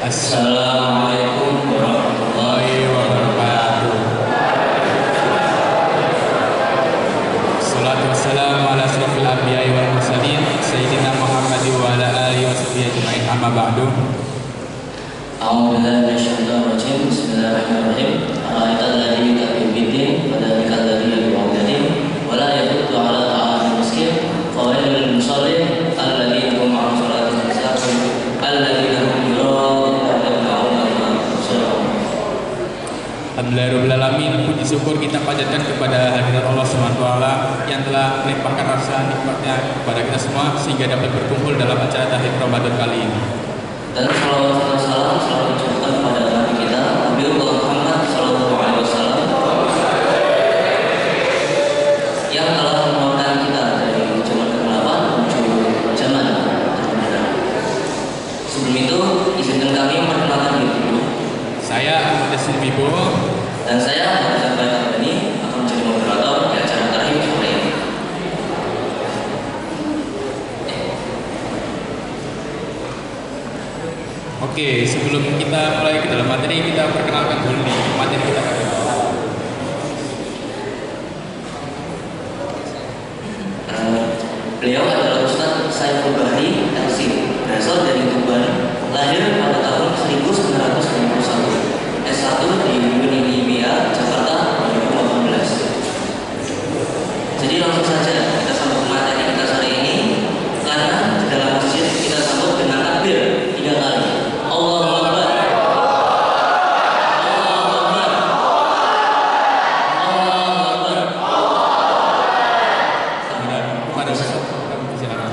Assalamualaikum warahmatullahi wabarakatuh. Salatu wassalamu ala asyrafil anbiya'i wal mursalin sayyidina Muhammadin wa ala alihi wa sahbihi ajma'in, amma ba'du. A'udzu billahi minasyaitonir rajim. Bismillahirrahmanirrahim. Ara'aital ladzi yukadzdzibu bid-din fadzalikal ladzi yad'u bid-din wa la yahuddu 'ala ta'amil miskin fawailul lil musallin alladzina hum 'an salatihim sahun alladzina hum yura'una wa yamna'una al-ma'ruf. Alhamdulillahirabbil alamin, puji syukur kita panjatkan kepada hadirat Allah Subhanahu wa taala yang telah melimpahkan rasa nikmatnya kepada kita semua sehingga dapat berkumpul dalam acara tahlil Ramadan kali ini. Dan salawat dan salam selalu diucapkan kepada Nabi kita Nabi Muhammad sallallahu alaihi wasallam yang telah menguatkan kita dari zaman ke-8 menuju zaman ke-9. Sebelum itu, izinkan kami memperkenalkan diri dulu. Saya Ahmad Yasin Wibowo Dan saya Hamzah Baitambani akan menjadi moderator di acara tahlil sore ini. Oke, sebelum kita mulai ke dalam materi, kita perkenalkan dulu nih materi kita kali ini. Beliau adalah Ustaz Saiful Bahri LC, berasal dari Tuban, lahir pada tahun 1991, S1 di UNIMIA, Jakarta 2018. Jadi langsung saja kita sambut materi kita sore ini, karena di dalam masjid kita sambut dengan takbir 3 kali. Allahu Akbar. Allahu Akbar. Allahu Akbar. Kepada Ustaz, kami silakan.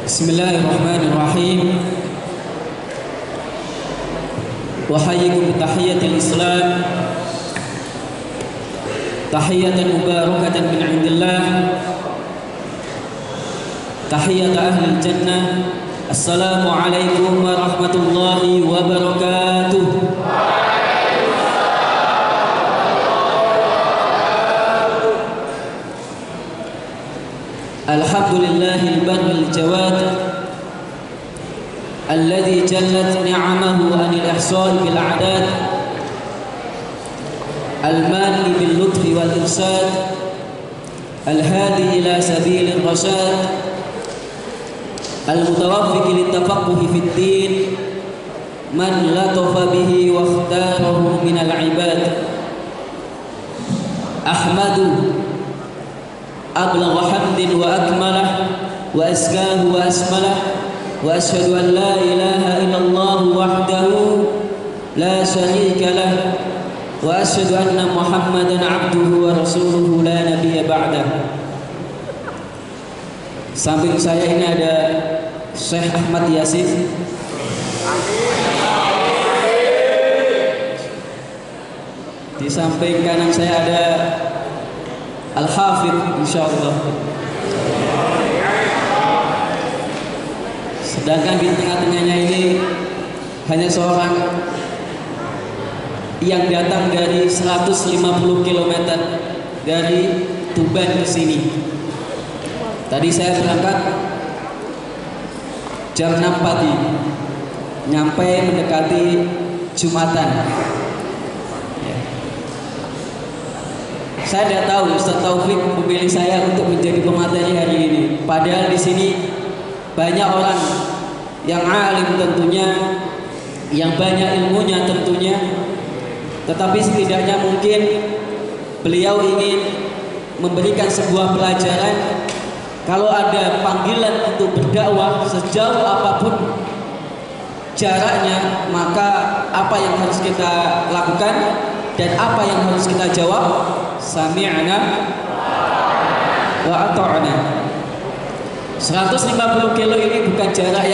Bismillahirrahmanirrahim. Wahayyikum bitahiyatil Islam, tahiyatan mubarakatan min indillah, tahiyat ahli jannah. Assalamu alaikum warahmatullahi wabarakatuh. Alhamdulillahil barril jawad alladzi jallat ni'amahu anil ihsan bil a'dad al-mani bil lutfi wal irsad al-hadi ila sabilir rasyad al-mutawaffiq lit tafaqquh fid din man latafa bihi wa ikhtarahu min al-ibad. Ahmadu ablagha hamdin wa akmalah wa askahu wa asmalah wa ashhadu an la ilaha illallah wahdahu la syarika lah wa ashhadu anna Muhammadan abduhu wa rasuluhu la nabiyya ba'dah. Samping saya ini ada Syekh Ahmad Yasin. Di samping kanan saya ada Al-Hafidh insyaallah. Sedangkan di tengah-tengahnya ini hanya seorang yang datang dari 150 km dari Tuban ke sini. Tadi saya berangkat jam 6 pagi, nyampe mendekati Jumatan. Saya tidak tahu Ustaz Taufik memilih saya untuk menjadi pemateri hari ini. Padahal di sini banyak orang yang alim tentunya, yang banyak ilmunya tentunya. Tetapi setidaknya mungkin beliau ingin memberikan sebuah pelajaran. Kalau ada panggilan untuk berdakwah sejauh apapun jaraknya, maka apa yang harus kita lakukan dan apa yang harus kita jawab? Sami'na wa ata'na. 150 kilo ini bukan jarak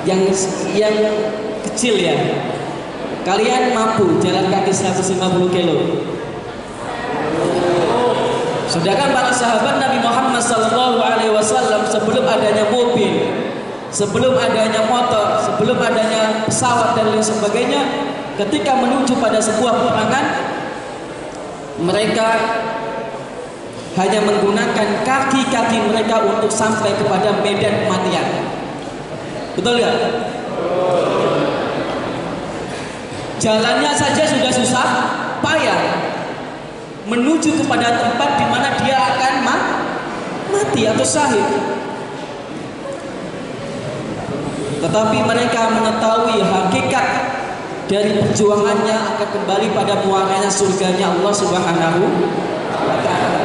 yang kecil ya. Kalian mampu jalan kaki 150 kilo? Sedangkan para sahabat Nabi Muhammad SAW sebelum adanya mobil, sebelum adanya motor, sebelum adanya pesawat dan lain sebagainya, ketika menuju pada sebuah peperangan, mereka hanya menggunakan kaki-kaki mereka untuk sampai kepada medan kematian. Betul nggak? Jalannya saja sudah susah payah menuju kepada tempat di mana dia akan mati atau syahid. Tetapi mereka mengetahui hakikat dari perjuangannya akan kembali pada muaranya surganya Allah Subhanahu wa Ta'ala.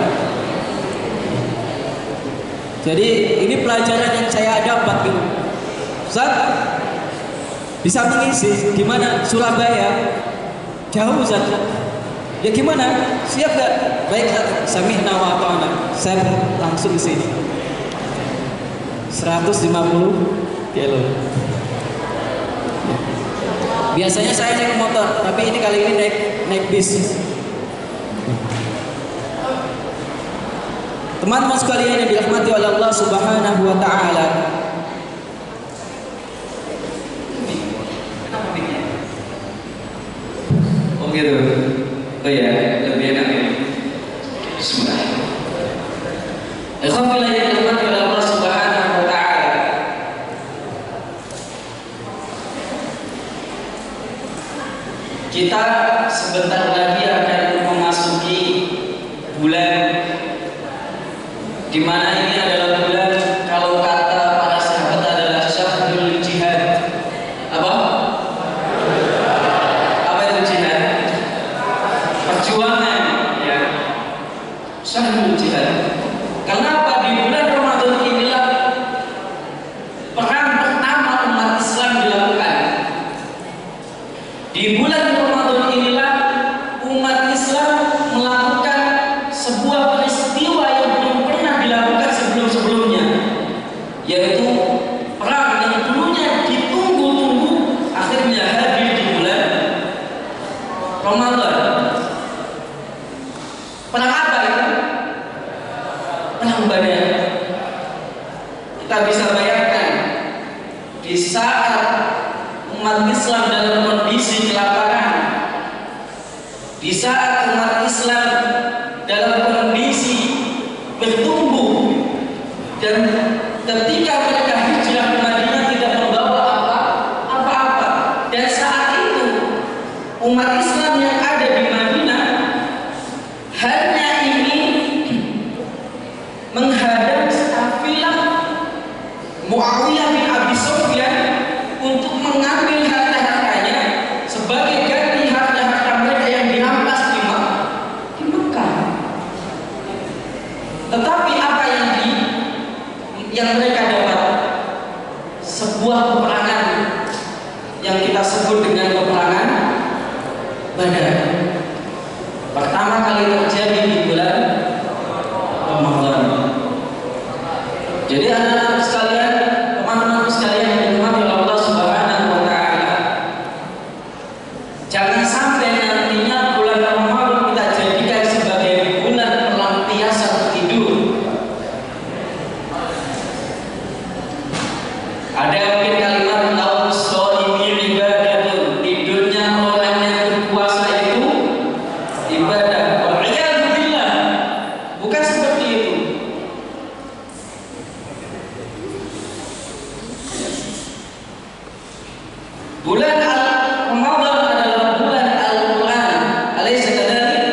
Jadi ini pelajaran yang saya dapat gitu. Ustaz, bisa mengisi gimana Surabaya? Jauh Ustaz. Ya gimana? Siap gak? Baik Ustaz, samihna wa ata'na. Saya langsung ke sini. 150 kilo. Biasanya saya naik motor, tapi ini kali ini naik bis. Teman-teman sekalian yang dirahmati oleh Allah Subhanahu wa Ta'ala, oh gitu. Oh ya, lebih enak ya. Bismillah. Ikhwan fillah yang dirahmati oleh Allah Subhanahu wa Ta'ala, kita sebentar lagi akan memasuki bulan di mana ini adalah bulan, kalau kata para sahabat adalah syahrul jihad. Apa? Apa itu jihad? Perjuangan, ya. Syahrul jihad. Kenapa di bulan Ramadan inilah perang pertama umat Islam dilakukan? Di bulan Ramadan inilah umat Islam melakukan sebuah peristiwa yang belum pernah dilakukan sebelum-sebelumnya, yaitu perang yang dulunya ditunggu-tunggu akhirnya hadir di bulan Ramadan. Perang apa itu? Perang Badar. Kita bisa bayangkan di saat umat Islam dalam kondisi kelaparan, di saat umat Islam dalam kondisi bertumbuh, dan ketika mereka hijrah ke Madinah tidak membawa apa-apa, dan saat itu umat Islam yang ada di Madinah hanya ingin menghadang kafilah Muawiyah bin Abi Sufyan untuk mengambil harta-hartanya sebagai ganti harta-harta mereka yang dirampas di Mekah. Tetapi apa yang mereka dapat? Sebuah peperangan yang kita sebut dengan peperangan Badar. Pertama kali terjadi di bulan Ramadan. Jadi anak-anak sekalian, teman-teman sekalian yang dirahmati oleh Allah Subhanahu wa Ta'ala, jangan sampai nantinya bulan Ramadan kita jadikan sebagai bulan pelampiasan tidur. Ada mungkin kalimat "Naum shaimi ibadatun", tidurnya orang yang berpuasa itu ibadah. Wa'iyadu billah, bukan seperti itu. Bulan Ramadan adalah bulan Al-Quran. Alaysa kadzalik?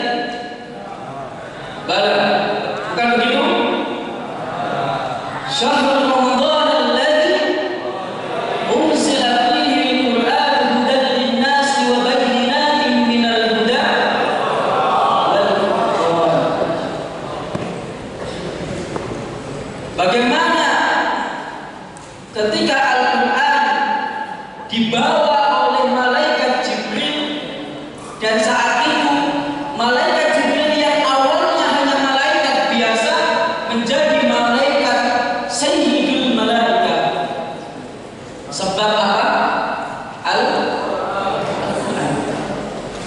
Bala. Bukan begitu? Syahrul Ramadan alladzi unzila fihi al-Quran hudan lin-nasi wa bayyinatin minal huda wal furqan. Bagaimana ketika Al-Quran dibawa oleh malaikat Jibril, dan saat itu malaikat Jibril yang awalnya hanya malaikat biasa menjadi malaikat sayyidul malaikat. Sebab apa? Al-Quran.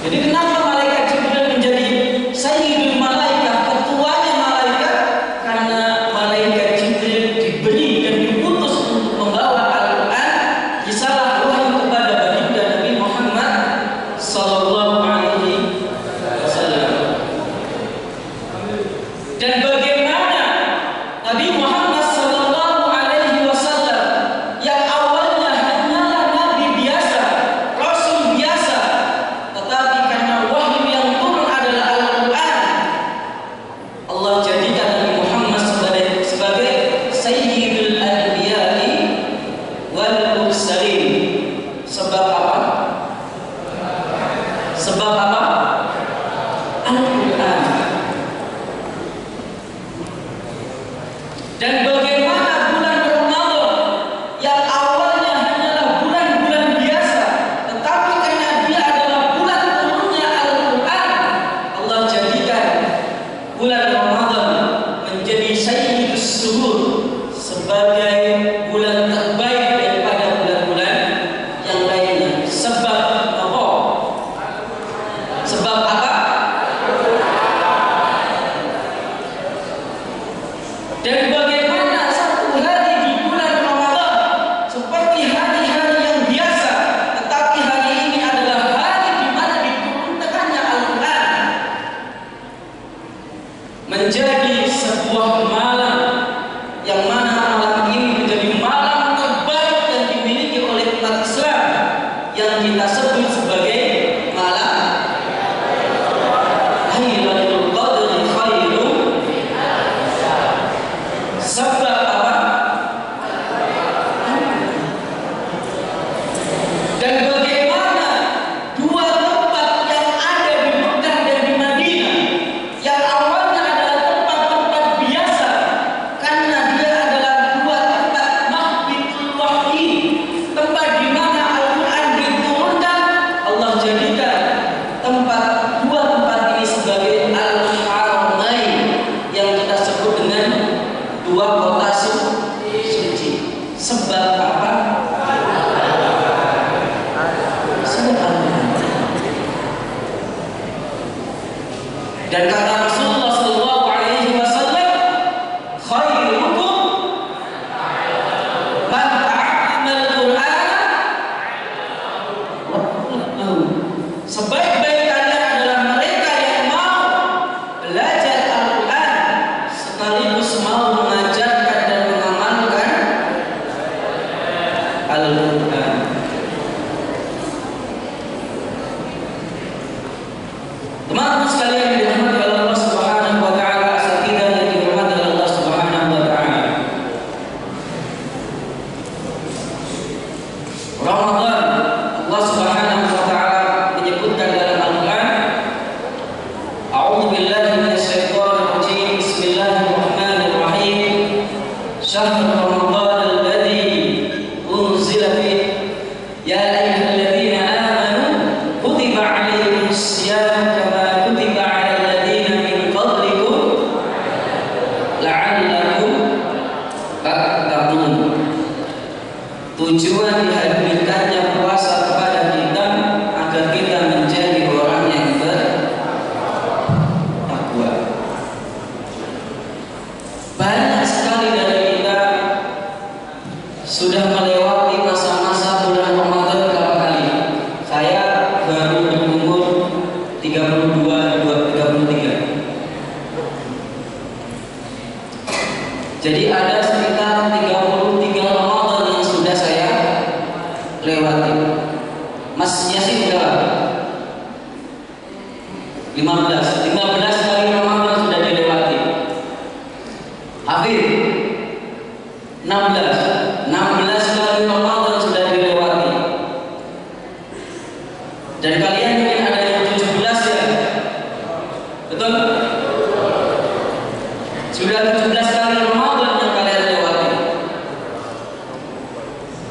Jadi kenapa malaikat Jibril menjadi sayyidul malaikat, ketuanya malaikat? Karena malaikat Jibril diberi dan diutus untuk membawa minal mursalin. Sebab apa? Sebab apa? Al-Quran. Dan bagaimana bulan Ramadan yang awalnya hanyalah bulan-bulan biasa, tetapi karena dia adalah bulan turunnya Al-Quran, Allah jadikan bulan Ramadan menjadi sayyidus syuhur, sebagai bulan terbaik daripada bulan-bulan yang lainnya. Sebab apa? Sebab apa? Dan bagaimana satu hari di bulan Ramadan seperti hari-hari yang biasa, tetapi hari ini adalah hari di mana diturunkannya Al-Quran menjadi sebuah malam, yang mana malam ini menjadi malam terbaik yang dimiliki oleh umat Islam, yang kita sebut sebagai malam Lailatul Qadri khairun. Sebab apa? Dan bagaimana dua tempat yang ada di Mekah dan di Madinah, yang awalnya adalah tempat-tempat biasa, karena dia adalah dua tempat mahbitul wahyi, tempat di mana Al-Quran diturunkan, Allah jadikan dua tempat ini sebagai Al-Haramain, yang kita sebut dengan dua kota suci. Sebab apa? Sebab Al-Quran. Dan kata Rasulullah sallallahu alaihi wasallam, khairukum man ta'allama al-Qur'an. Sebaik-baik kalian adalah mereka yang mau belajar Al-Quran sekaligus mau mengajarkan dan mengamalkan Al-Quran. Teman-teman sekalian yang dirahmati oleh Allah Subhanahu wa taala, asatidzah yang dirahmati oleh Allah Subhanahu wa taala. Ramadan, Allah Subhanahu wa taala menyebutkan dalam Al-Quran, A'udzu billahi minasyaitonir rajim. Bismillahirrahmanirrahim. Syahrul Ramadan alladzi unzila fihi ya ayyuhalladzina amanu kutiba 'alaikumus-syiyam kama kutiba 'alal ladzina min qablikum la'allakum tattaqun. Tujuan dihadirkannya puasa kepada kita agar kita menjadi orang yang bertakwa. Banyak sekali dari kita sudah melewati masa-masa bulan Ramadan berapa kali. Saya baru berumur 32, 33. Jadi ada sekitar 33 Ramadan yang sudah saya lewati. Masnya sih udah 15 kali Ramadan sudah dilewati. Habib 16 kali Ramadan sudah dilewati. Dan kalian mungkin ada yang 17 ya. Betul? Sudah 17 kali Ramadan yang kalian lewati.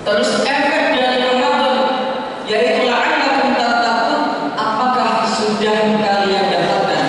Terus efek dari Ramadan yaitu la'allakum tattaqun, apakah sudah kalian dapatkan?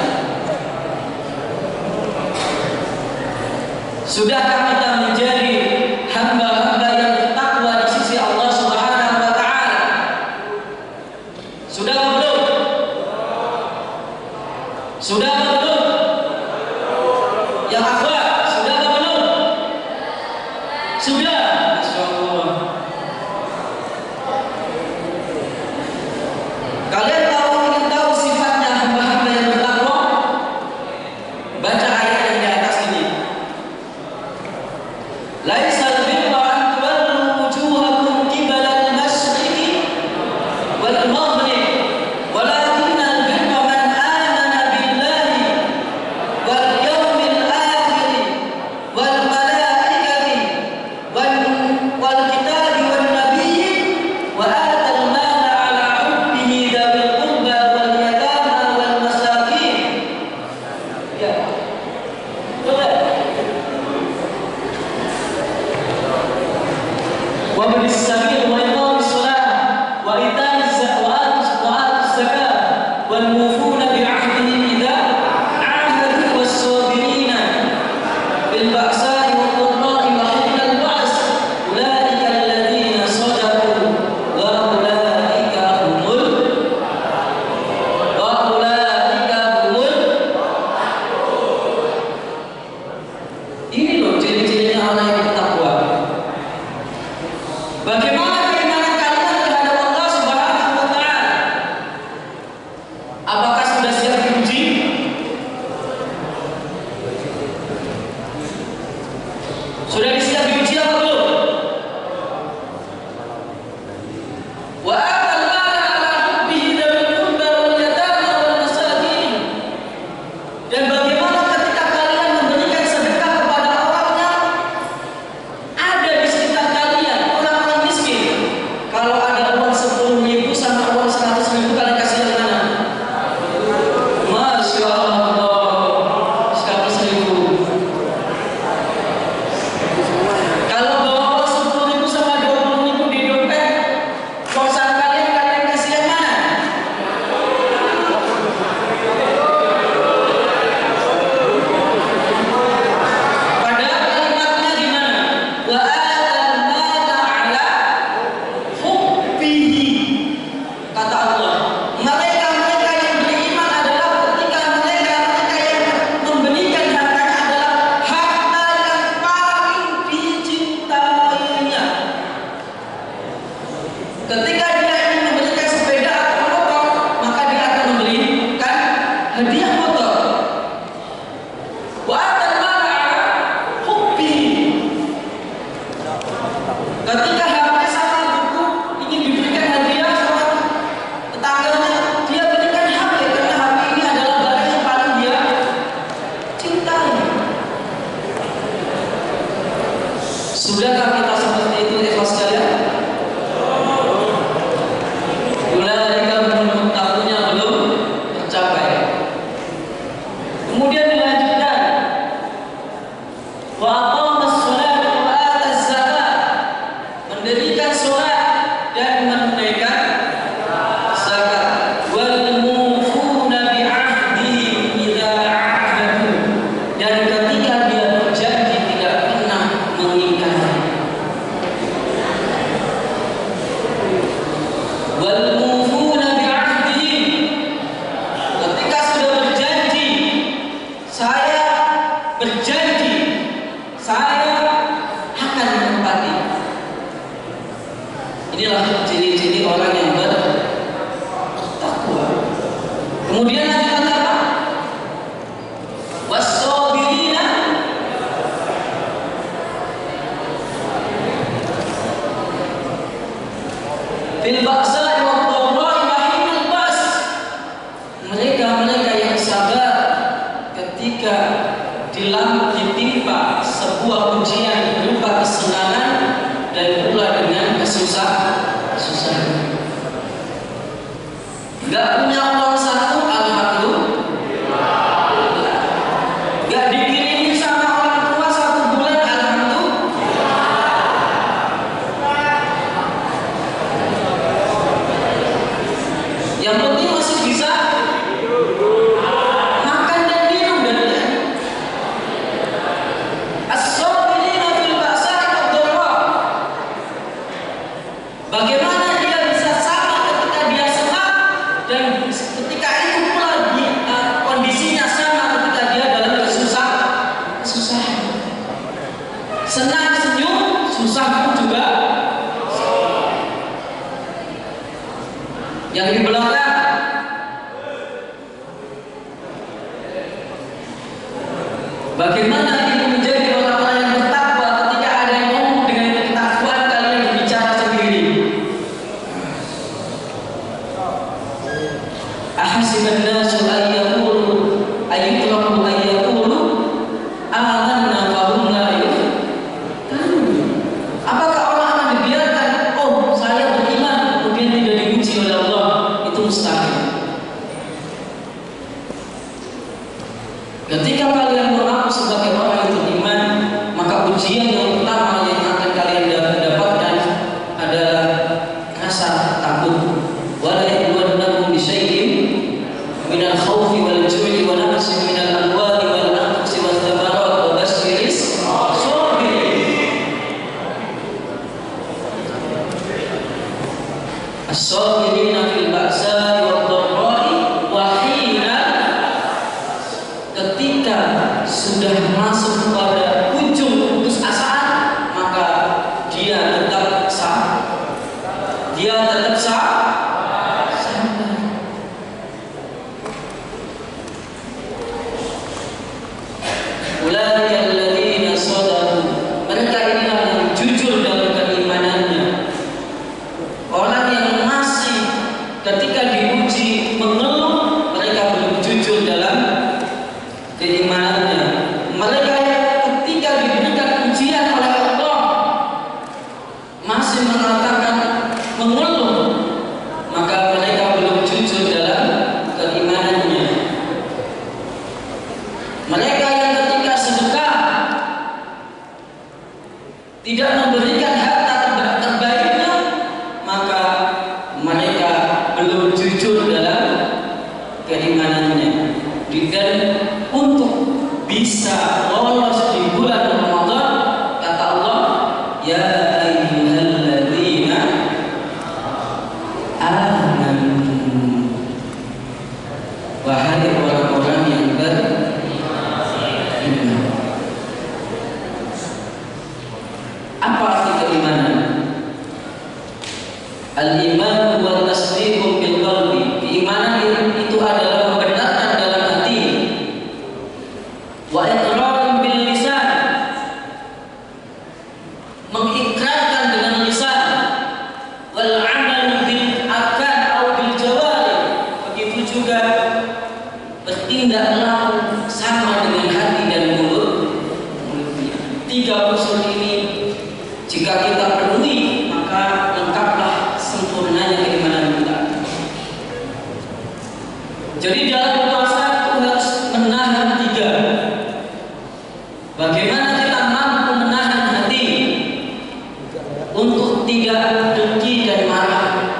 Bagaimana keimanan kalian terhadap Allah Subhanahu wa taala? Apakah sudah siap diuji? Sudah siap diuji apa belum? Wa atal mala ala hubbihi dzawil qurba wal yatama wal masakin. Dan bagaimana ketika kalian memberikan sedekah kepada orang yang ada di sekitar kalian, orang-orang miskin. Kalau ada uang 10.000 sama uang 100.000, kalian kasih yang mana? Masya Allah, 100.000. Kalau bawa uang 10.000 sama 20.000 di dompet, kosan kalian kasih yang mana? Padahal kalimatnya gimana? Wa atal mala ala hubbihi. Kata Allah, mereka yang beriman adalah ketika mereka yang memberikan hartanya adalah harta yang paling dicintainya. Ketika dia ingin memberikan sepeda atau motor, maka dia akan memberikan hadiah motor. Wa atal mala ala hubbihi. Ketika HP sama buku ingin diberikan hadiah sama tetangganya, dia berikan HP karena HP ini adalah barang yang paling dia cintai. Sudahkah kita seperti itu, ikhlas sekalian? Ulaika minal muttaqina belum tercapai. Kemudian dilanjutkan, wa aqamas sholata wa ataz zakat, mendirikan sholat dan menunaikan zakat. Wal mufuna bi ahdihim idza ahadu, dan ketika dia berjanji tidak pernah mengingkari. Wal mufuna bi ahdihim, ketika sudah berjanji, saya berjanji saya akan menepati. Inilah ciri-ciri orang yang bertakwa. Kemudian nanti kata apa? Was-sabirina fil ba'sa'i wad-dharra'i wa hinal ba's. Mereka yang sabar ketika ditimpa sebuah ujian berupa kesenangan dan pula dengan kesusahan. Gak punya uang satu, alhamdulillah. Gak dikirimin sama orang tua 1 bulan, alhamdulillah. Yang penting masih bisa makan dan minum dan lain. As-sabirina fil ba'sa'i wad-dharra. Bagaimana dia bisa sabar ketika dia senang dan ketika itu pula kondisinya sama ketika dia dalam kesusahan. Senang senyum, susah pun juga. Yang di belakang, bagaimana ini menjadi orang-orang yang bertakwa ketika ada yang ngomong dengan ketakwaan kalian berbicara sendiri. Ahasiban nasu ayyaqulu ayyutraku ayyaqulu amanna fa hum la yuftanun. Apakah orang akan dibiarkan, oh saya beriman kemudian tidak diuji oleh Allah? Itu mustahil. Ketika kalian mengaku sebagai orang yang beriman, maka ujian yang pertama yang akan kalian dapatkan adalah rasa takut. Wala yabluwannakum bisyai'in minal khawfi wal ju'i wa naqsin minal amwali wal anfusi wath thamarat wa basyiris sabirin. As-sabirina fil ba'sa'i wad-dharra'i wa hina, ketika sudah masuk pada ujung putus asa, maka dia tetap sabar. dia tetap sabar. Ulaika alladzina shadaqu, mereka inilah yang jujur dalam keimanannya. Orang yang masih ketika diuji mengeluh, mereka belum jujur dalam keimanannya. Mereka yang ketika diberikan ujian oleh Allah masih mengatakan mengeluh, maka mereka belum jujur dalam keimanannya. Mereka yang ketika sedekah tidak memberikan harta terbaiknya, maka mereka belum jujur dalam keimanannya. Dan untuk bisa lolos di bulan Ramadan, kata Allah, ya ayyuhalladzina amanu, wahai orang-orang yang beriman. Apa arti keimanan? Al-iman wa tasdiqun bil qalbi. Keimanan itu adalah membenarkan dalam hati, wa iqrarun bil lisan, mengikrarkan dengan lisan, wal amal bil arkan atau bil jawarih. Begitu juga bertindak laku sama dengan hati dan mulutnya. Tiga unsur ini jika kita penuhi, maka lengkaplah sempurnanya keimanan kita. Jadi dalam puasa itu harus menahan tiga. Bagaimana kita mampu menahan hati untuk tidak dengki dan marah?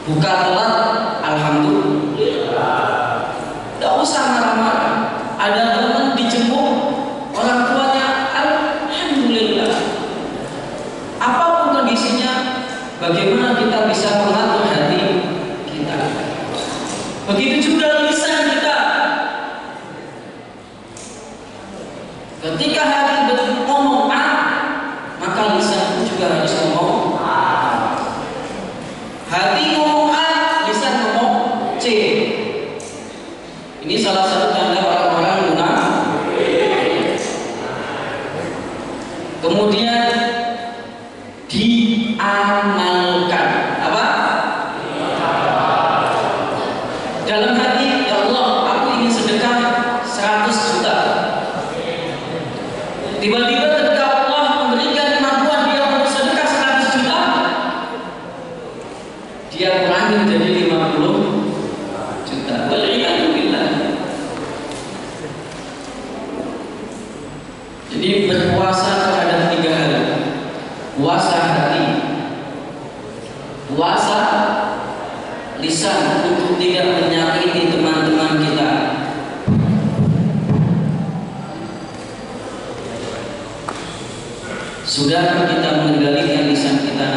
Buka telat, alhamdulillah. Tidak usah marah-marah. Ada teman dijemput orang tuanya, alhamdulillah. Apapun kondisinya, bagaimana kita bisa mengatur hati kita? Begitu juga lisan kita. Ketika hati ngomong A, maka lisan juga harus ngomong A. Hati ngomong A, lisan ngomong C. Ini salah satu tanda orang-orang munafik. Kemudian diamalkan. Apa? Dalam hati, ya Allah, aku ingin sedekah 100 juta. Tiba-tiba ketika Allah memberikan kemampuan dia untuk sedekah 100 juta, dia kurangi menjadi 50 juta. Waliyahillah. Jadi berpuasa terhadap tiga hal: puasa hati, puasa lisan untuk tidak menyakiti teman-teman kita. Sudahkah kita mengendalikan lisan kita?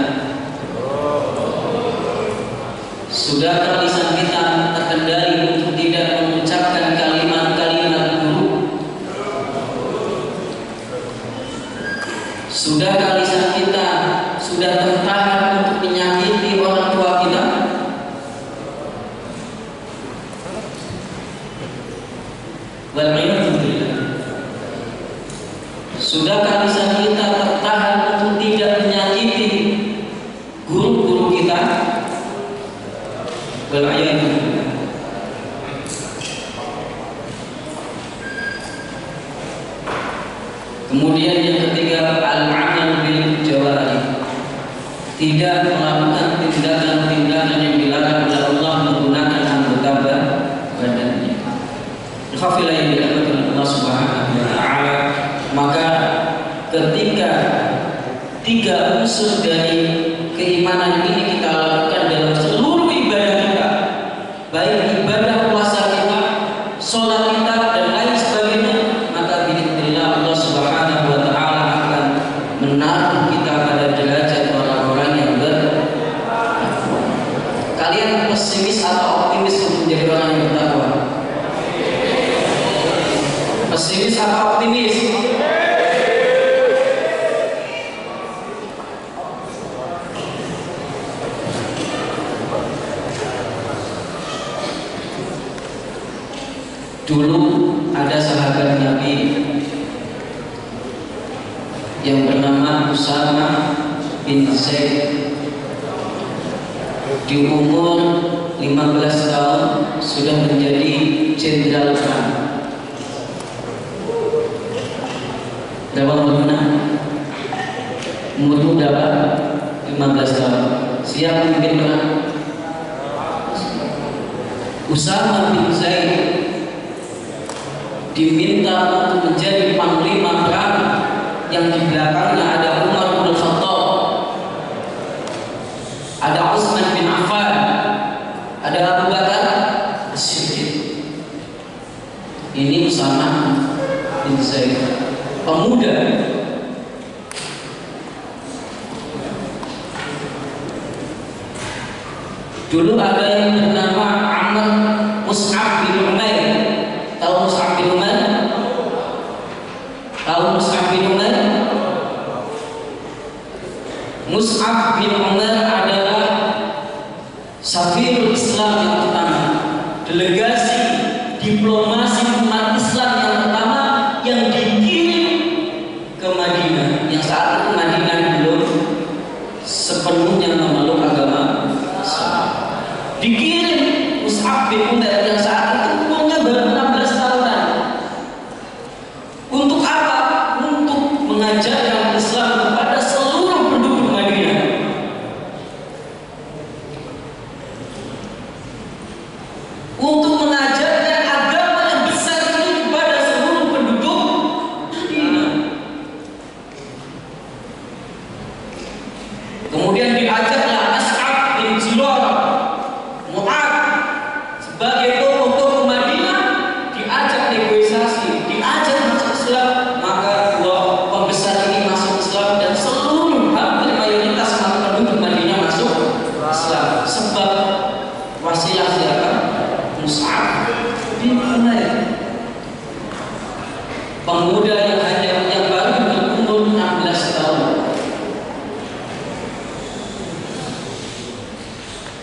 Sudahkah lisan kita terkendali untuk tidak mengucapkan kalimat-kalimat buruk? Sudahkah lisan kita sudah tertahan untuk menyakiti orang tua kita? Wal'iyadzubillah. Sudahkah lisan kita tertahan untuk tidak menyakiti guru-guru kita? Wal'iyadzubillah. Kemudian yang ketiga, al-amal bil jawarih, tidak melakukan tindakan-tindakan yang dilarang oleh Allah menggunakan anggota badannya. Khafilah yang dirahmati Allah Subhanahu wa taala. Maka ketika tiga unsur dari keimanan ini kita lakukan dalam seluruh ibadah kita, baik ibadah puasa kita, sholat kita, dan lain sebagainya, maka biidznillah Allah Subhanahu wa taala akan menaruh kita pada derajat orang-orang yang bertakwa. Kalian pesimis atau optimis untuk menjadi orang yang bertakwa? Pesimis atau optimis? Dulu ada sahabat Nabi yang bernama Usama bin Zaid. Di umur 15 tahun sudah menjadi jenderal perang. Berapa umurnya? Umur berapa? 15 tahun. Siap memimpin perang. Usama bin Zaid diminta untuk menjadi panglima perang yang di belakangnya ada Umar bin Khattab, ada Utsman bin Affan, ada Abu Bakar As-Siddiq. Ini Usama bin Zaid, pemuda. Dulu ada yang bernama Amr Mus'ab bin Umair. Tahu Mus'ab bin Umair? Tahu Mus'ab bin Umair? Mus'ab bin Umair adalah safirul Islam yang pertama, delegasi diplomasi umat Islam yang pertama yang dikirim ke Madinah, yang saat itu Madinah belum sepenuhnya memeluk agama Islam. Dikirim Mus'ab bin Umair yang saat itu umurnya baru 16 tahunan. Untuk apa? Untuk mengajarkan Islam kepada seluruh penduduk Madinah. Untuk mengajarkan agama yang besar ini kepada seluruh penduduk Madinah. Kemudian diajaklah As'ab bin Zurarah, Mu'ad sebagai tokoh-tokoh Madinah, diajak negosiasi, diajak masuk Islam. Maka dua pembesar ini masuk Islam dan seluruh hampir mayoritas penduduk Madinah masuk Islam. Sebab wasilah siapa? Mus'ab bin Umair, pemuda yang baru berumur 16 tahun,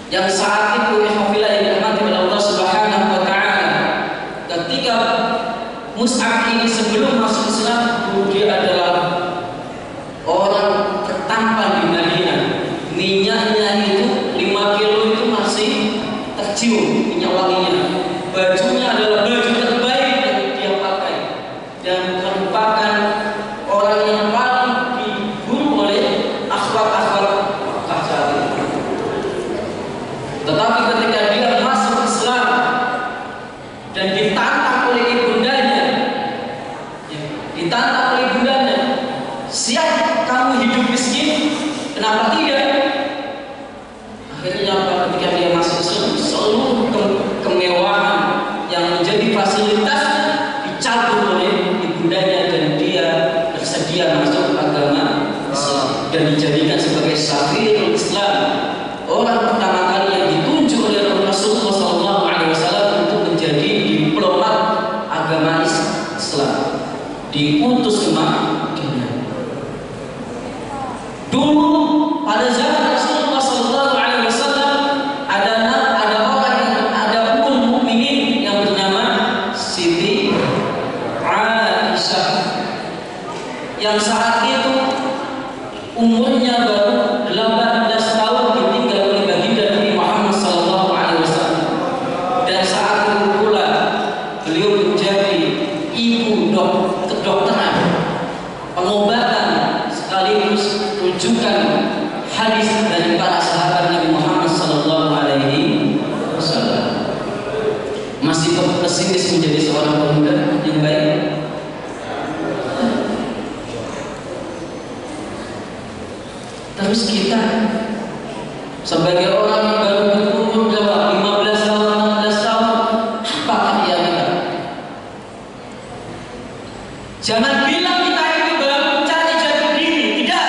yang saat itu ikhwafillah yang dirahmati oleh Allah Subhanahu wa taala, ketika Mus'ab ini sebelum masuk Islam, dia adalah orang tertampan di Madinah. Minyaknya itu 5 kilo itu masih tercium minyak wanginya. Bajunya adalah baju terbaik yang dia pakai dan merupakan orang yang paling diburu oleh akhlak-akhlak saat itu. Tetapi ketika dia masuk Islam dan ditantang oleh ibundanya, siap kamu hidup miskin? Kenapa tidak? Akhirnya ketika dia masuk Islam, seluruh kemewahan yang menjadi fasilitasnya dicabut oleh ibundanya dan dia bersedia masuk agama Islam dan dijadikan sebagai safirul Islam, orang pertama kali yang ditunjuk oleh Rasulullah SAW untuk menjadi diplomat agama Islam, diutus ke Madinah. Dulu pada zaman Rasulullah SAW ada orang yang ada ummul mukminin yang bernama Siti Aisyah, yang saat itu umurnya baru 18 tahun ditinggal oleh baginda Nabi Muhammad SAW, dan saat itu pula beliau menjadi ibu kedokteran, pengobatan sekaligus rujukan hadis dari para sahabat Nabi Muhammad SAW. Masih pesimis menjadi seorang pemuda yang baik. Terus kita sebagai orang yang baru berumur 15 tahun, 16 tahun, apa karya kita? Jangan bilang kita ini baru mencari jati diri, tidak.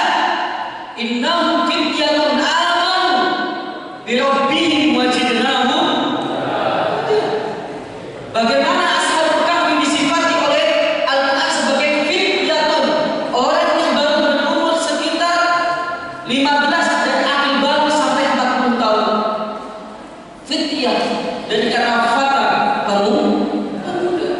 Innahum fityatun amanu bi rabbihim wajidnahum. Bagaimana Ashabul Kahfi disifati oleh Al-Quran sebagai fityatun, orang yang baru berumur sekitar 15 dan akhir baru sampai 40 tahun. Fityah dari kata fata, pemuda.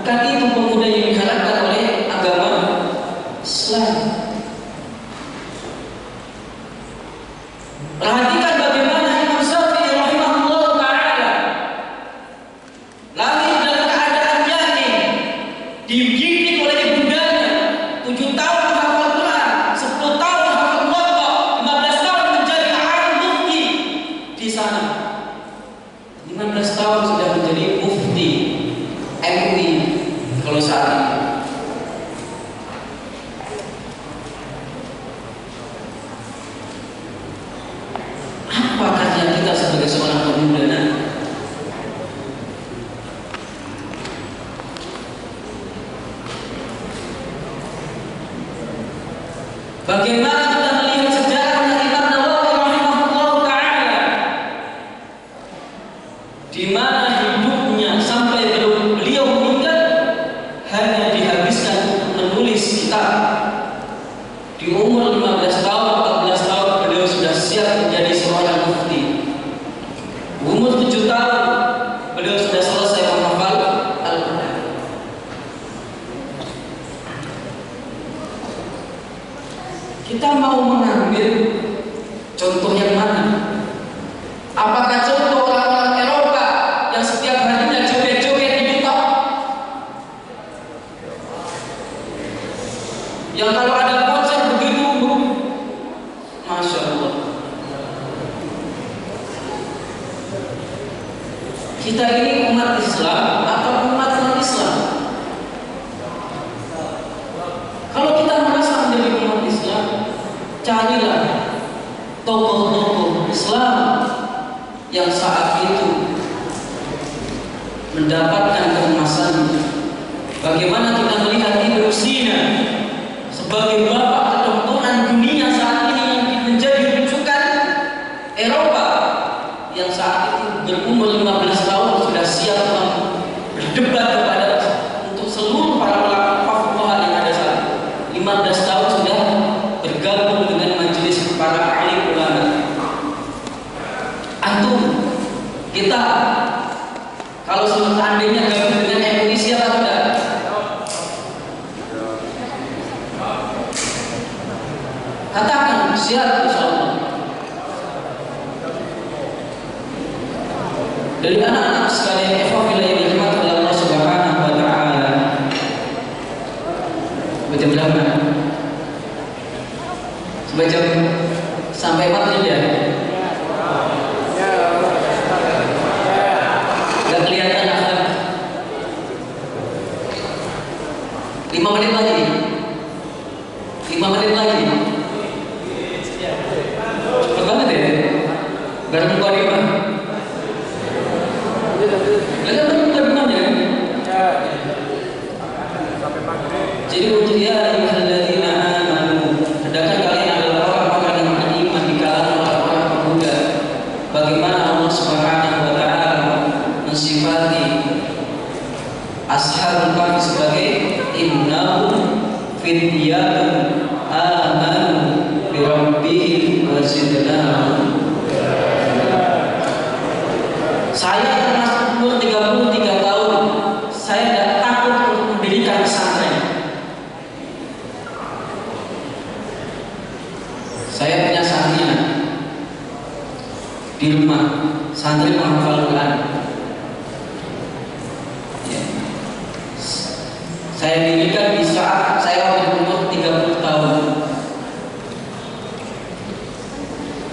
Bukan itu pemuda yang diharapkan oleh agama Islam. Perhatikan bagaimana Imam Syafi'i rahimahullah ta'ala lahir dalam keadaan yatim, dididik oleh ibundanya, 7 tahun hafal Quran, 10 tahun hafal Muwatta, 15 tahun menjadi alim mufti di sana. 15 tahun sudah menjadi mufti MUI kalau saat ini. Apa kerja kita sebagai seorang pemuda? Bagaimana kita melihat sejarah Imam Nawawi rahimahullah ta'ala, di mana hidupnya sampai beliau meninggal hanya dihabiskan untuk menulis kitab. Di umur 15 tahun, 14 tahun beliau sudah siap menjadi seorang mufti. Umur 7 tahun beliau sudah selesai menghafal Al-Quran. Kita mau mengambil contoh yang mana? Apakah contoh orang-orang Eropa yang setiap harinya joget-joget di TikTok, yang kalau ada konser begitu, Masya Allah. Kita ini umat Islam atau umat non-Islam? Kalau kita merasa menjadi umat Islam, carilah tokoh-tokoh Islam yang saat itu mendapatkan keemasan. Bagaimana kita melihat Ibnu Sina sebagai bapak kedokteran dunia saat ini yang menjadi rujukan Eropa, yang saat itu berumur 15 tahun sudah siap berdebat kepada untuk seluruh para ulama yang ada saat ini. 15 tahun sudah bergabung dengan majelis para alim ulama. Antum, kita kalau seandainya gabung dengan MUI siapa tidak? Katakan siap, insyaallah. Dari anak-anak sekalian ikhwan yang dirahmati oleh Allah Subhanahu wa taala. Jam berapa? Jam sampai 4 ya? Gak kelihatan akhlak. 5 menit lagi. 5 menit lagi. Cepet banget ya? Baru buka 5. Lihat baru buka 5 ya? Jadi untuk ya ayyuhalladzina amanu, hendaknya kalian adalah orang-orang yang beriman di kalangan orang-orang pemuda. Bagaimana Allah Subhanahu wa taala mensifati Ashabul Kahfi sebagai innahum fityatun amanu bi rabbihim wa zidnahum. Saya termasuk umur 33 tahun. Saya tidak takut untuk mendirikan pesantren. Saya punya santrinya di rumah, santri menghafal Quran. Ya. Saya dirikan di saat saya berumur 30 tahun.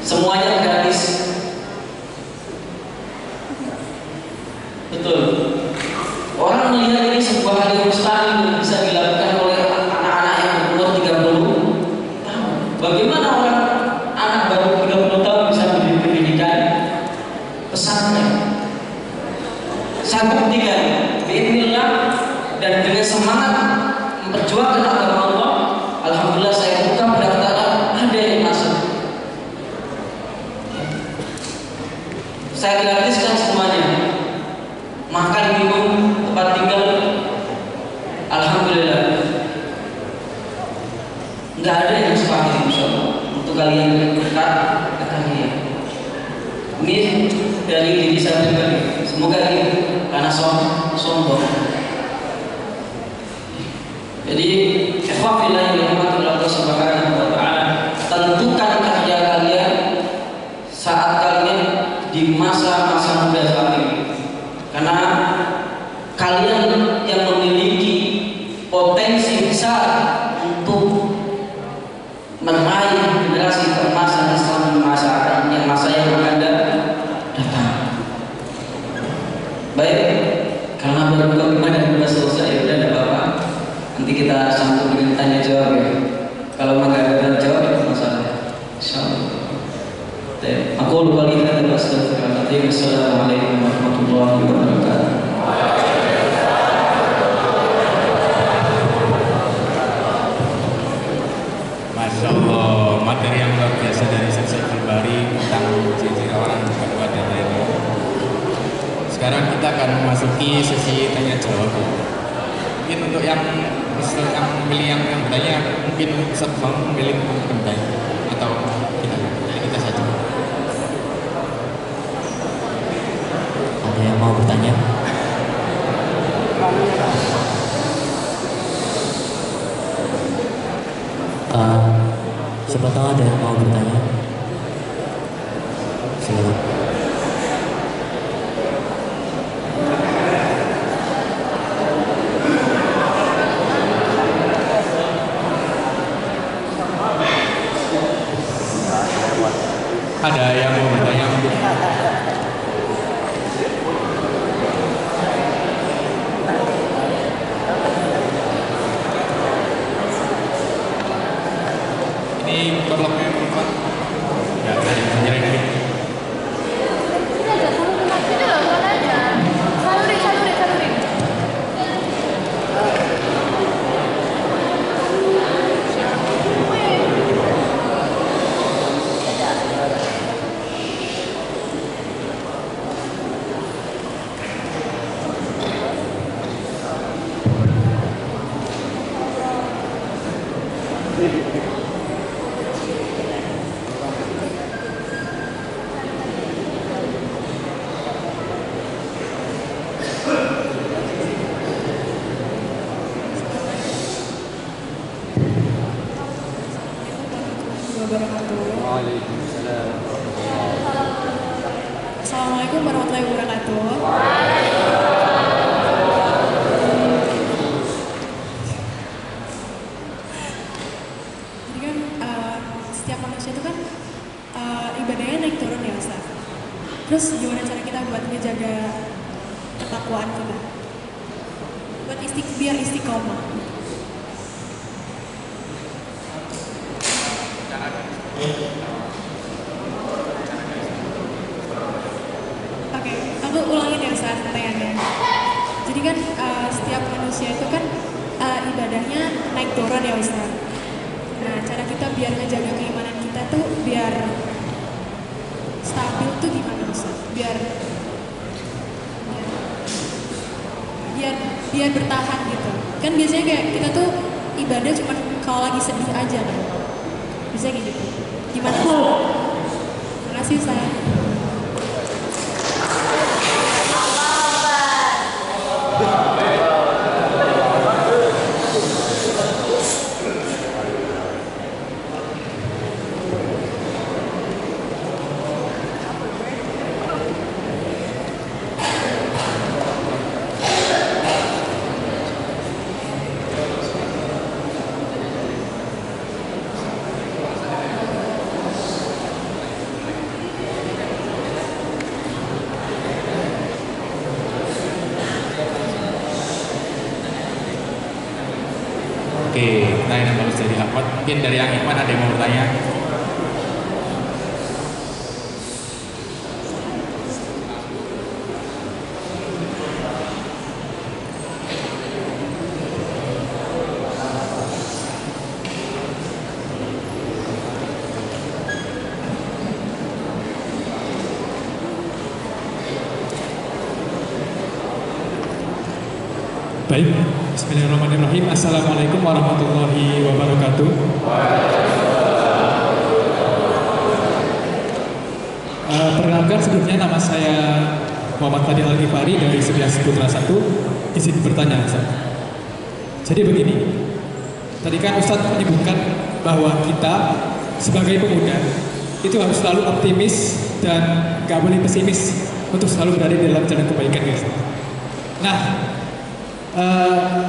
Semuanya gratis. Betul. Orang melihat ini sebuah hal yang mustahil yang bisa dilakukan oleh anak-anak yang berumur 30 tahun. Bagaimana orang anak baru 30 tahun bisa mendirikan pesantren? Saya buktikan biidznillah, dan dengan semangat memperjuangkan agama Allah, alhamdulillah saya buka pendaftaran, ada yang masuk. Saya gratiskan semuanya. Makan, minum, tempat tinggal, alhamdulillah. Nggak ada yang mustahil, insyaallah. Untuk kalian yang dekat kalian. Ini dari diri saya pribadi. Semoga ini karena sombong. Jadi ikhwafillah yang Allah Subhanahu wa taala, tentukan kerja kalian saat kalian di masa-masa muda saat ini. Karena kalian yang memiliki potensi besar untuk meraih generasi emas Islam di masa yang akan datang. Baik, karena baru gimana sudah selesai, ya udah tidak apa-apa. Nanti kita sambung dengan tanya jawab ya. Kalau nggak ada jawab itu masalah. Insyaallah. Aku lupa lihat dan astagfirullahaladzim. Assalamualaikum warahmatullahi wabarakatuh. Masya Allah, materi yang luar biasa dari Syekh Al-Bari tentang ciri-ciri orang kedua dan lainnya. Sekarang kita akan memasuki sesi tanya jawab. Mungkin untuk yang memilih yang bertanya, mungkin Ustaz mau memilih untuk bertanya atau kita saja. Ada yang mau bertanya? Siapa tahu ada yang mau bertanya? Silakan. Ada yang mau bertanya mungkin? Ini kolomnya berapa? Ya, dari penjara ini. Assalamualaikum warahmatullahi wabarakatuh. Jadi kan setiap manusia itu kan ibadahnya naik turun ya Ustaz. Terus gimana cara kita buat menjaga ketakwaan kita? Buat biar istiqomah. Oke, aku ulangin ya Ustaz pertanyaannya. Jadi kan setiap manusia itu kan ibadahnya naik turun ya Ustaz. Nah, cara kita biar ngejaga keimanan kita tuh biar stabil tuh gimana Ustaz? Biar bertahan gitu. Kan biasanya kayak kita tuh ibadah cuma kalau lagi sedih aja kan. Bisa gitu. Gimana? Terima kasih Ustaz. Oke, pertanyaan yang bagus dari Ahmad. Mungkin dari yang Ikhwan ada yang mau bertanya? Baik, bismillahirrahmanirrahim. Assalamualaikum warahmatullahi wabarakatuh. Perkenalkan, sebelumnya nama saya Muhammad Fadil Al-Ghifari dari Sebelas Putra 1. Izin bertanya, Ustaz. Jadi begini, Tadi kan Ustadz menyebutkan bahwa kita sebagai pemuda itu harus selalu optimis dan gak boleh pesimis untuk selalu berada di dalam jalan kebaikan, guys. Nah,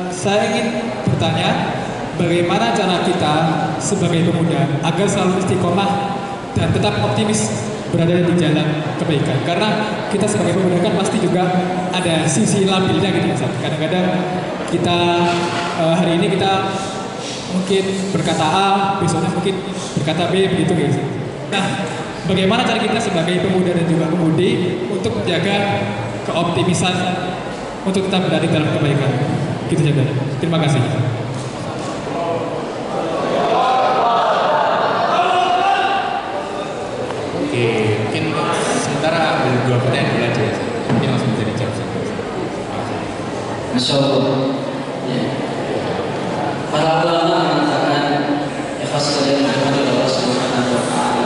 saya ingin bertanya, bagaimana cara kita sebagai pemuda agar selalu istiqomah dan tetap optimis berada di jalan kebaikan? Karena kita sebagai pemuda kan pasti juga ada sisi labilnya gitu, Ustaz. Kadang-kadang kita hari ini kita mungkin berkata A, besoknya mungkin berkata B, begitu guys. Nah, bagaimana cara kita sebagai pemuda dan juga pemudi untuk menjaga keoptimisan untuk tetap berada dalam kebaikan? Gitu saja. Terima kasih. Oke, mungkin sementara ada 2 pertanyaan dulu aja ya. Mungkin langsung bisa dijawab satu. Masya Allah. Ya. Para ulama mengatakan ikhlas kalian kepada Allah Subhanahu wa taala.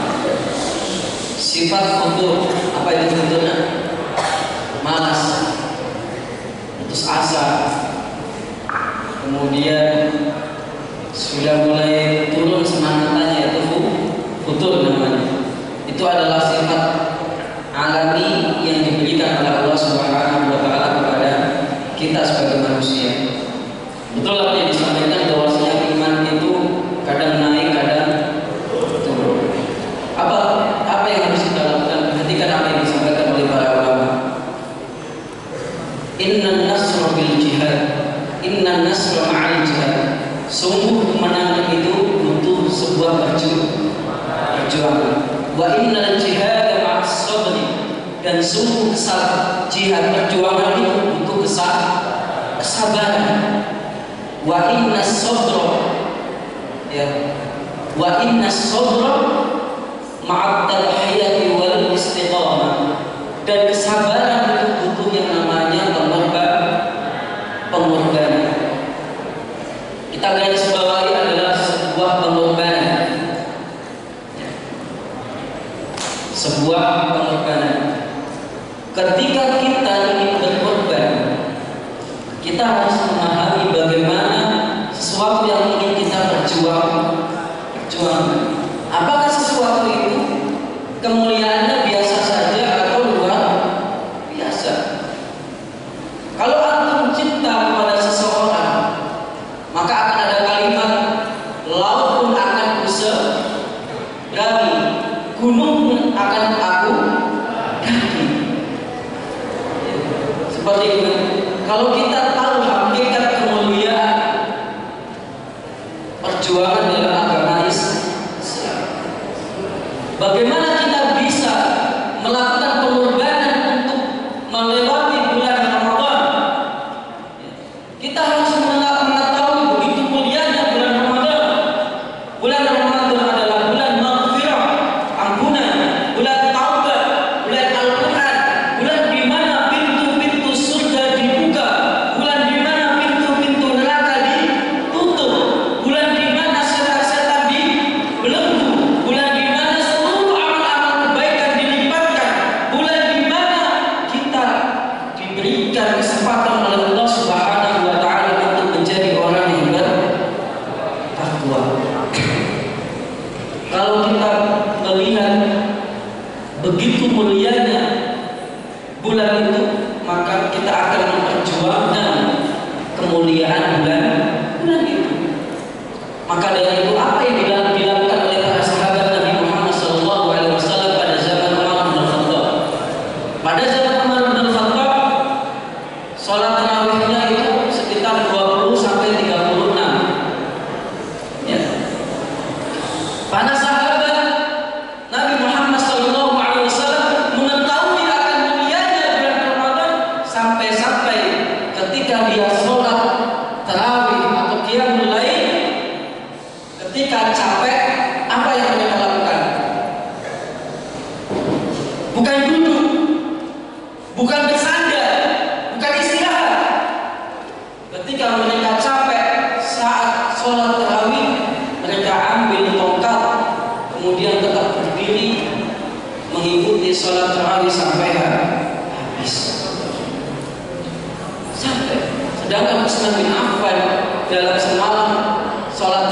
Sifat futur, apa itu futurnya? Malas, putus asa, kemudian sudah mulai turun semangatnya, itu futur namanya. Itu adalah sifat alami yang diberikan oleh Allah Subhanahu wa taala kepada kita sebagai manusia. Betul apa yang disampaikan bahwasanya iman itu kadang naik, kadang turun. Apa yang harus kita lakukan? Perhatikan apa yang disampaikan oleh para ulama. Innan nasra bil jihad, innan nasra ma'al jihad. Sungguh kemenangan itu butuh sebuah perjuangan. Wa innal jihad ma'as sabri, dan sungguh jihad perjuangan itu butuh kesabaran. Wa innas sabra, ya, wa innas sabra ma'at tadhiyati wal istiqamah, dan kesabaran itu butuh yang namanya pengorbanan. Kita garis bawahi adalah sebuah pengorbanan, sebuah pengorbanan. Ketika kita ingin berkorban, kita harus memahami bagaimana sesuatu yang ingin kita perjuangkan. Apakah sesuatu itu kemuliaannya biasa saja atau luar biasa? Kalau antum cinta kepada seseorang, maka akan ada kalimat, laut pun akan kuseberangi, gunung pun akan aku daki. Seperti itu. Kalau kita tahu hakikat kemuliaan perjuangan dalam agama Islam, bagaimana kita bisa melakukan pengorbanan untuk melewati bulan Ramadan? Kita harus mengetahui begitu mulianya bulan Ramadan. Bulan Ramadan adalah bulan maghfirah, ampunan, bulan taubat, bulan Al-Quran, bulan di mana pintu-pintu surga dibuka, bulan di mana pintu-pintu neraka ditutup, bulan di mana setan-setan dibelenggu, bulan di mana seluruh amal-amal kebaikan dilipatkan, bulan di mana kita diberikan kesempatan oleh Allah Subhanahu wa taala untuk menjadi orang yang bertakwa. Kalau kita melihat begitu mulianya bulan itu, maka kita akan memperjuangkan kemuliaan bulan itu. Maka dari itu, apa yang dilakukan oleh para sahabat Nabi Muhammad SAW pada zaman Umar bin Khattab? Pada zaman Umar bin Khattab, sholat tarawihnya itu sekitar 20 sampai 36. Ya. Para sahabat Nabi Muhammad SAW mengetahui akan mulianya bulan Ramadan sampai-sampai ketika dia sholat tarawih atau qiyamul lail, ketika capek, apa yang mereka lakukan? Bukan duduk, bukan bersandar, bukan istirahat. Ketika mereka capek saat sholat tarawih, mereka ambil tongkat, kemudian tetap berdiri mengikuti sholat tarawih sampai habis. Sampai. Sedangkan Utsman bin Affan dalam semalam sholat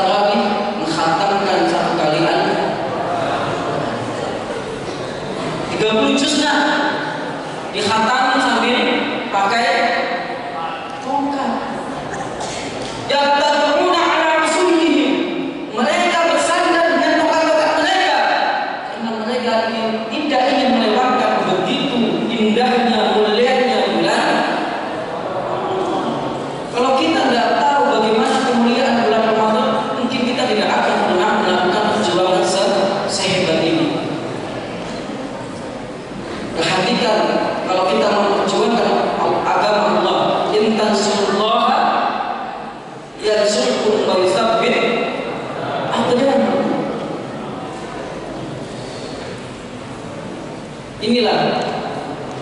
yansurkum wa yutsabbit aqdamakum. Inilah.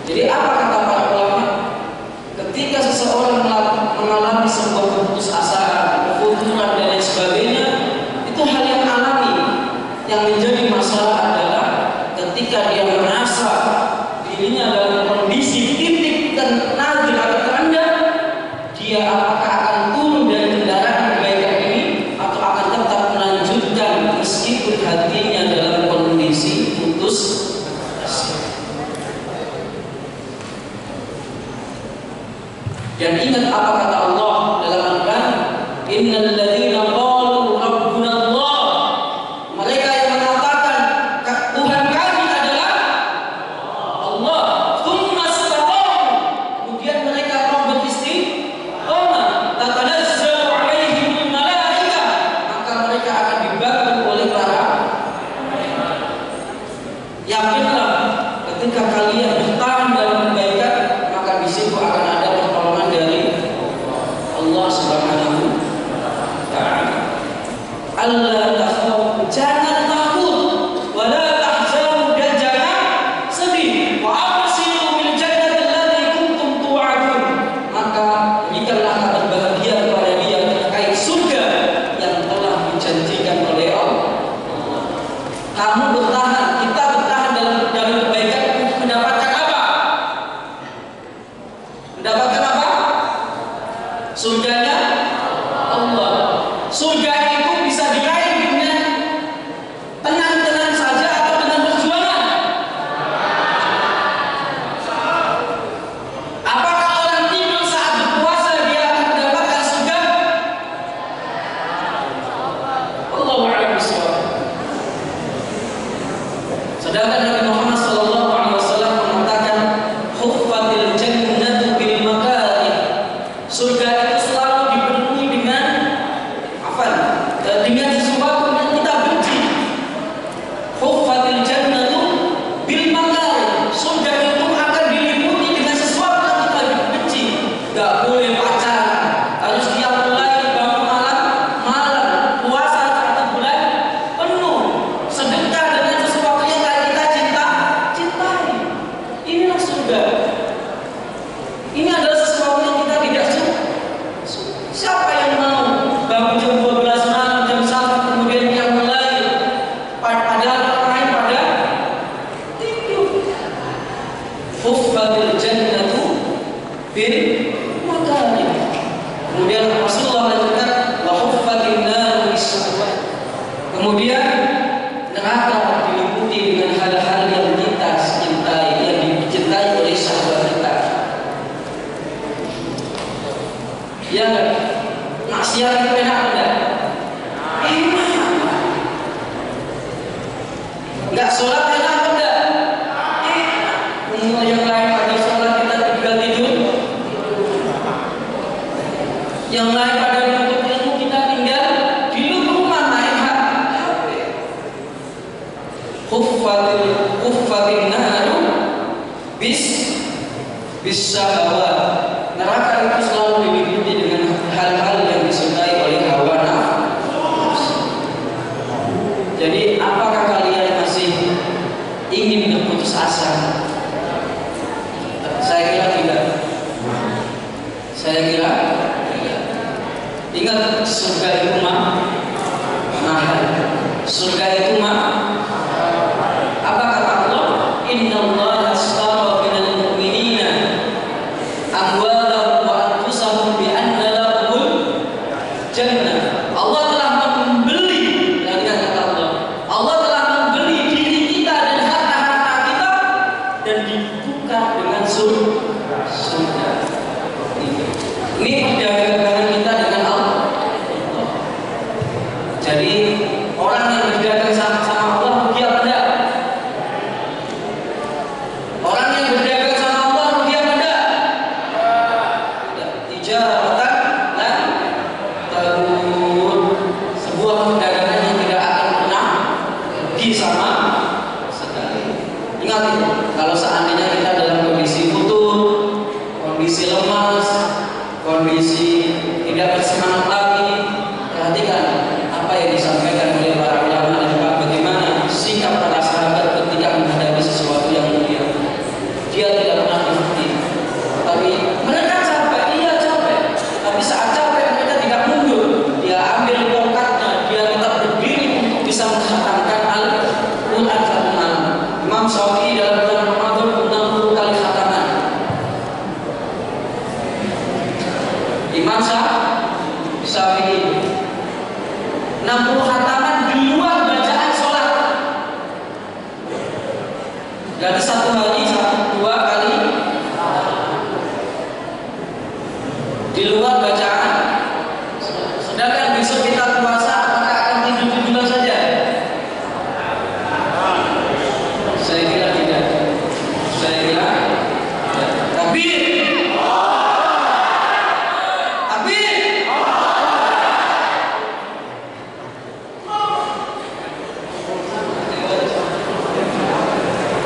Jadi apa kata para ulama? Ketika seseorang mengalami sebuah keputusasaan, kefuturan dan lain sebagainya, itu hal yang alami. Yang menjadi masalah adalah ketika dia merasa dirinya dalam kondisi titik nazil atau terendah, dia apakah akan turun dari kendaraan kebaikan ini atau akan tetap melanjutkan meskipun hatinya dalam kondisi putus. Dan ingat apa kata Allah dalam Al-Quran, innal ladzina qalu rabbuna Allah, mereka yang mengatakan Tuhan kami adalah Allah, tsumma istaqamu, kemudian mereka mau beristiqamah, tatanazzalu alaihimul malaikah, maka mereka akan dibantu oleh para yakinlah ketika kalian bertahan dalam kebaikan, maka di situ akan ada pertolongan dari Allah Subhanahu wa ta'ala. Allah takhafu, jangan takut, wala tahzanu, dan jangan sedih. Wa abshiru bil jannati allati kuntum tu'adun, maka berikanlah kabar bahagia kepada dia terkait surga yang telah dijanjikan oleh Allah. Kamu bertahan, kita bertahan dalam kebaikan, mendapatkan apa? Mendapatkan apa? Surganya Allah. Surga itu bisa diraih dengan tenang-tenang saja atau dengan perjuangan. Apakah orang tidur saat berpuasa dia akan mendapatkan surga? Allahu a'lam bishawab. Sedangkan Nabi Muhammad SAW mengatakan, "Huffatil jannatu bil makarih." Surga itu selalu dipenuhi dengan dengan sesuatu yang kita benci. Huffatil jannatu bil makarih. Surga itu akan diliputi dengan sesuatu yang kita benci. Gak boleh pacaran, harus tiap mulai bangun malam, puasa satu bulan penuh, sedekah dengan sesuatu yang kita cintai. Inilah surga. Ini adalah sesuatu yang kita tidak suka. Siapa yang mau bangun jam 12 malam, jam 1 kemudian yang mulai padahal orang lain pada tidur. Huffatil jannatu bil makarih. Kemudian Rasulullah lanjutkan, wa huffatin naru bis syahwat. Kemudian neraka diliputi dengan hal-hal yang kita cintai, yang dicintai oleh syahwat kita. Ya enggak? Maksiat itu enak enggak? Enak. Enggak sholat enak enggak? Enak. Yang lain pada sholat kita tinggal tidur. Yang lain pada nuntut ilmu kita tinggal di rumah main HP. Huffatin naru bis syahwat. Neraka itu selalu diliputi dengan hal-hal yang disukai oleh hawa nafsu. Jadi apakah kalian masih ingin berputus asa? Saya kira tidak. Saya kira tidak. Ingat, surga itu mahal. Surga itu mahal. Apa kata Allah? Innallaha ashtara minal mu'minina amwalahum wa anfusahum bi anna lahumul jannah. Allah telah membeli, kata Allah, Allah telah membeli diri kita dan harta-harta kita dan dibuka dengan surga. Ini perdagangan kita dengan Allah. Jadi orang yang berdagang sama Allah rugi apa enggak? Orang yang berdagang sama Allah rugi apa enggak? Tijaratan lan tabu perhatikan apa yang disampaikan oleh para ulama dan juga bagaimana sikap para sahabat ketika menghadapi sesuatu yang mulia. Dia tidak pernah berhenti. Tapi mereka capek, iya capek. Tapi saat capek mereka tidak mundur. Dia ambil tongkatnya, dia tetap berdiri untuk bisa menghatamkan Al-Quran satu malam. Imam Syafi'i dalam bulan Ramadan 60 kali khataman. Imam Syafi'i 60 khataman di luar bacaan sholat. Jadi satu hari dua kali di luar bacaan. Sedangkan besok kita puasa, apakah akan tidur-tiduran saja? Saya kira tidak. Saya kira takbir. Takbir.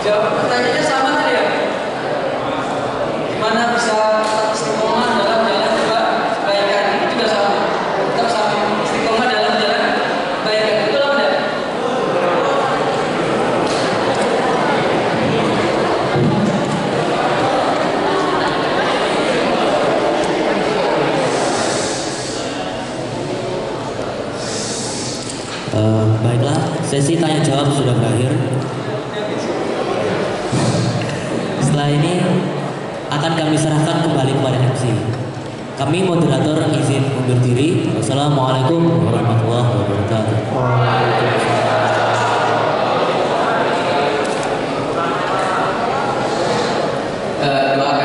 Jawab pertanyaannya sama tadi ya? Gimana bisa tetap istiqomah dalam jalan kebaikan? Itu juga sama. Tetap sama istiqomah dalam jalan kebaikan. Itu apa enggak? Baiklah, sesi tanya jawab sudah berakhir. Setelah ini akan kami serahkan kembali kepada MC. Kami moderator izin undur diri. Wassalamualaikum warahmatullahi wabarakatuh. Doakan